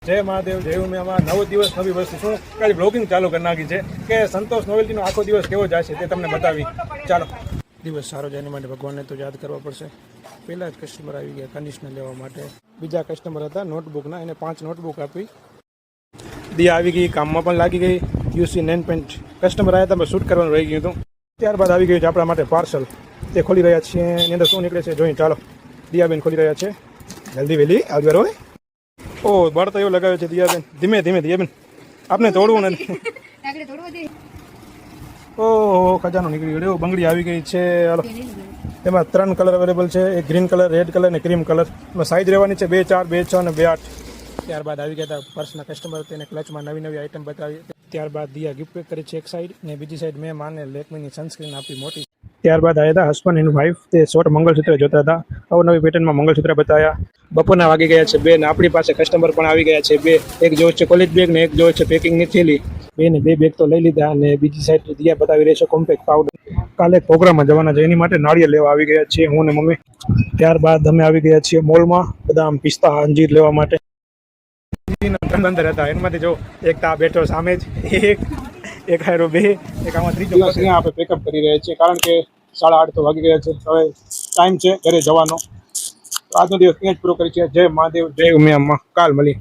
જય મહાદેવ, જય ઉમિયામાં. નવો દિવસ નવી વસ્તુ. શું કાલે બ્લોગિંગ ચાલુ કરી નાખી છે કે સંતોષ નોવેલ્ટીનો આખો દિવસ કેવો જશે તે તમને બતાવી. ચાલો, દિવસ સારો જાય એના માટે ભગવાનને તો યાદ કરવા પડશે. પહેલાં જ કસ્ટમર આવી ગયા કન્ડિશનર લેવા માટે. બીજા કસ્ટમર હતા નોટબુકના, એને 5 નોટબુક આપી. દિયા આવી ગઈ, કામમાં પણ લાગી ગઈ. યુસી નેન પેન્ટ કસ્ટમર આવ્યા હતા, શૂટ કરવાનું રહી ગયું હતું. ત્યારબાદ આવી ગયું છે આપણા માટે પાર્સલ. તે ખોલી રહ્યા છીએ, એની અંદર શું નીકળે છે જોઈએ. ચાલો, દિયાબેન ખોલી રહ્યા છે. જલ્દી વહેલી આવજો હોય. ઓ બળ તો એવું લગાવે છે દિયાબેન. ધીમે ધીમે દિયાબેન, આપને તોડવું નથી. ઓહો, ખજાનો નીકળી ગયો. બંગડી આવી ગઈ છે. હાલો, એમાં 3 કલર અવેલેબલ છે. એક ગ્રીન કલર, રેડ કલર અને ક્રીમ કલર. એમાં સાઇઝ રહેવાની છે 2, 4, 2, 6 અને 2, 8. ત્યારબાદ આવી ગયા હતા પર્સના કસ્ટમર, તેને ક્લચમાં નવી નવી આઈટમ બતાવી. ત્યારબાદ દિયા ગિફ્ટ પેક કરી છે એક સાઈડ, ને બીજી સાઈડ મેં માને લેકમીની સનસ્ક્રીન આપી મોટી. ત્યારબાદ આવ્યા હતા હસબન્ડ એન્ડ વાઈફ, તે શોર્ટ મંગળસૂત્ર જોતા હતા. અવનવી પેટર્નમાં મંગળસૂત્ર બતાવ્યા. બપોરના વાગી ગયા છે 2 ને આપણી પાસે કસ્ટમર પણ આવી ગયા છે 2. એક જોવે છે કોલેજ બેગ ને એક જોવે છે પેકિંગની થેલી. 2 ને 2 બેગ તો લઈ લીધા. અને બીજી સાઈડ દિયા બતાવી રહી છે કોમ્પેક્ટ પાવડર. કાલે પ્રોગ્રામમાં જવાના છે, એની માટે નાળિયેર લેવા આવી ગયા છીએ હું ને મમ્મી. ત્યારબાદ અમે આવી ગયા છીએ મોલમાં બદામ, પિસ્તા, અંજીર લેવા માટે. અંદર હતા, એમાંથી જો એક તા બેઠો સામે જ, એક હારો 2, એક આમાં ત્રીજો. અહીંયા આપણે પેકઅપ કરી રહ્યા છીએ કારણ કે 8:30 તો વાગી ગયા છે. હવે ટાઈમ છે ઘરે જવાનો. તો આજનો દિવસ અહીંયા જ પૂરો કરી છે. જય મહાદેવ, જય ઉમિયામાં. કાલ મળીએ.